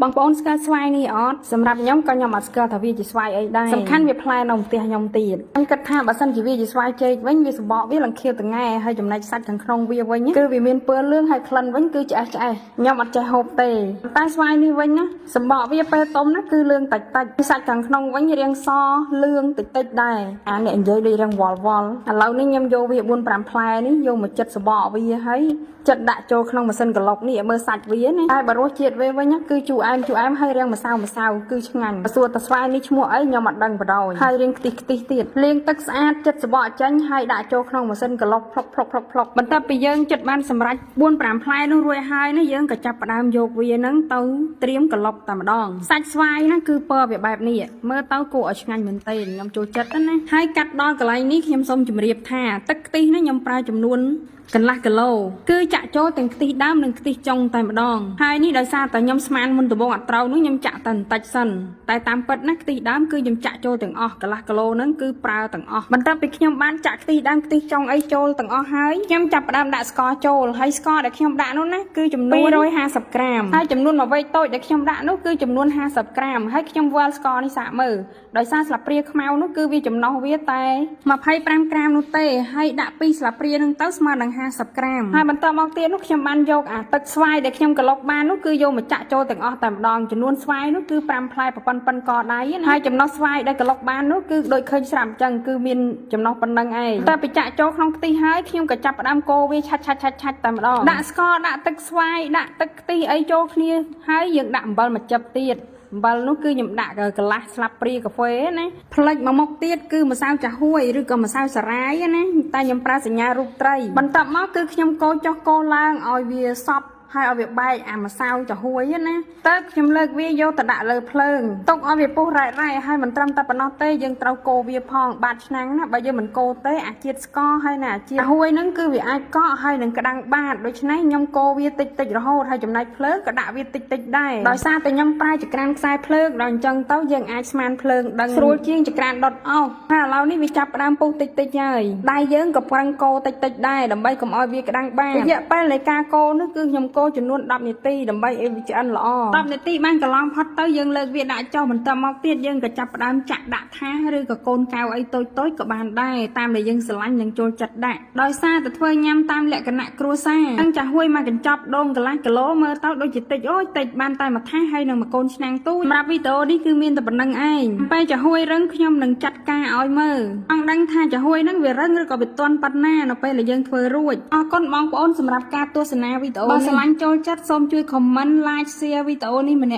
បងប្អូនស្គាល់ស្វាយនេះអត់សម្រាប់ខ្ញុំក៏ខ្ញុំអត់ស្គាល់ថាវាជាស្វាយអីដែរសំខាន់វាផ្លែនៅផ្ទះខ្ញុំទៀតខ្ញុំគិតថាបើសិនជាវាជាស្វាយចេកវិញវាសម្បកវាលង្ខៀវតងែហើយចំណែកសាច់ខាងក្នុងវាវិញគឺវាមានពណ៌លឿងហើយក្លិនវិញគឺឆ្អេះខ្ញុំអត់ចេះហូបទេតែស្វាយនេះវិញណាសម្បកវាពេលទុំណាគឺលឿងតិចសាច់ខាងក្នុងវិញរាងសលឿងតិចដែរអានេះនិយាយដូចរាងវល់ឥឡូវនេះខ្ញុំយកវា4-5ផ្លែនេះយកមកចិត្តសម្បកវាហើយចិត្តដាក់ចូលក្នុងម៉ាស៊ីនក្លុកនេះឲ្យមើលសាច់វាណាតែបើរសជាតិវាវិញគឺជូរអែមហើយរាងម្សៅគឺឆ្ងាញ់បើសួរតែស្វាយនេះឈ្មោះអីខ្ញុំអត់ដឹងបដ ாய் ហើយរាងខ្ទិះទៀតលាងទឹកស្អាតចិត្តសម្បកចេញហើយដាក់ចូលក្នុងម៉ាស៊ីនក្លុកផ្លុកបន្ទាប់ពីយើងចិត្តបានសម្រេច4-5ផ្លែនោះរួចហើយណាយើងក៏ចាប់ផ្ដើមយកវាហ្នឹងទៅត្រៀមក្លុកតែម្ដងសាច់ស្វាយណាគឺពណ៌វាបែបនេះមើលទៅគួរឲ្យឆ្ងាញ់មែនទែនខ្ញុំចូលចិត្តណាហើយកាត់ដល់កន្លែងនេះខ្ញុំសូមជម្រាបថាទឹកខ្ទិះណាខ្ញុំប្រើចំនួនកន្លះគីឡូគឺចាក់ចូលទាំងខ្ទិះដើមនិងខ្ទិះចុងតែម្ដងហើយនេះដោយសារតែខ្ញុំស្មានមុនដំបូងអត់ត្រូវនោះខ្ញុំចាក់តែបន្តិចសិនតែតាមពិតណាខ្ទិះដើមគឺខ្ញុំចាក់ចូលទាំងអស់កន្លះគីឡូហ្នឹងគឺប្រើទាំងអស់បន្ទាប់ពីខ្ញុំបានចាក់ខ្ទិះដើមខ្ទិះចុងអីចូលទាំងអស់ហើយខ្ញុំចាប់ផ្ដើមដាក់ស្ករចូលហើយស្ករដែលខ្ញុំដាក់នោះណាគឺចំនួន250ក្រាមហើយចំនួនមួយវែកតូចដែលខ្ញុំដាក់នោះគឺចំនួន50ក្រាមហើយខ្ញុំវាល់ស្ករនេះសាកមើលដោយសារស្លាបព្រាខ្មៅនោះគឺវាចំណុះវាតែ25ក្រាមនោះទេហើយដាក់2ស្លាបព្រានឹងទៅស្មើនឹង50ក្រាមហើយបន្តមកទៀតនោះខ្ញុំបានយកអាទឹកស្វាយដែលខ្ញុំក្លុកបាននោះគឺយកមកចាក់ចូលទាំងអស់តែម្ដងចំនួនស្វាយនោះគឺ5ផ្លែប៉ុណ្ណកដៃណាហើយចំណុះស្វាយដែលក្លុកបាននោះគឺដូចឃើញស្រាប់អញ្ចឹងគឺមានចំណុះប៉ុណ្ណឹងឯងតែបញ្ចាក់ចូលក្នុងខ្ទិះហើយខ្ញុំក៏ចាប់ផ្ដើមកូរវាឆាច់តែម្ដងដាក់ស្ករដាក់ទឹកស្វាយដាក់ទឹកខ្ទិះអីចូលគ្នាហើយយើងដាក់អំបិលមួយចិបទៀតអំបិលនោះគឺខ្ញុំដាក់កន្លះស្លាបព្រាកាហ្វេណាផ្លេចមួយមុខទៀតគឺម្សៅចាហួយឬក៏ម្សៅសារាយណាតែខ្ញុំប្រើសញ្ញារូបត្រីបន្ទាប់មកគឺខ្ញុំកូរចុះកូរឡើងឲ្យវាសព្វហើយឲ្យវាបែកអាម្សៅចាហួយណាតើខ្ញុំលើកវាយកទៅដាក់លើភ្លើងទុកឲ្យវាពុះរ៉ែហើយមិនត្រឹមតែប៉ុណ្ណោះទេយើងត្រូវកូរវាផងបាតឆ្នាំងណាបើយើងមិនកូរទេអាជាតិស្ករហើយណាអាជាតិចាហួយហ្នឹងគឺវាអាចកកហើយនឹងក្តាំងបាតដូច្នេះខ្ញុំកូរវាតិចរហូតហើយចំណែកភ្លើងក៏ដាក់វាតិចដែរដោយសារតែខ្ញុំប្រើចក្រានខ្សែភ្លើងដល់អញ្ចឹងទៅយើងអាចស្មានភ្លើងដឹងស្រួលជាងចក្រានដុតអស់ហើយឥឡូវនេះវាចាប់ផ្ដើមពុះតិចហើយដៃយើងក៏ប្រឹងកូរតិចដែរដើម្បីកុំឲ្យវាក្តាំងបាតរយៈពេលនៃការកូរនោះគឺខ្ញុំកូរចំនួន10នាទីដើម្បីឲ្យវាឆ្អិនល្អ10នាទីបានកន្លងផុតទៅយើងលើកវាដាក់ចុះបន្តមកទៀតយើងក៏ចាប់ផ្ដើមចាក់ដាក់ថាសឬក៏កូនកៅអីតូចក៏បានដែរតាមដែលយើងស្រឡាញ់និងចូលចិត្តដាក់ដោយសារតែធ្វើញ៉ាំតាមលក្ខណៈគ្រួសារនឹងចាហួយមកកញ្ចប់ដូងកន្លះគីឡូមើលទៅដូចជាតិចតិចបានតែមួយថាសហើយនឹងមួយកូនឆ្នាំងទូចសម្រាប់វីដេអូនេះគឺមានតែប៉ុណ្្នឹងឯងពេលចាហួយរឹងខ្ញុំនឹងចាត់ការឲ្យមើលចង់ដឹងថាចាហួយនឹងវារឹងឬក៏វាទន់ប៉ុណ្ណានៅពេលដែលយើងធ្វើរួចអរគុណបងប្អូនសម្រាប់ការទស្សនាវីដេអូបើស្រឡាញ់ចូលចិត្តសូមជួយ comment like share វីដេអូនេះម្នាក់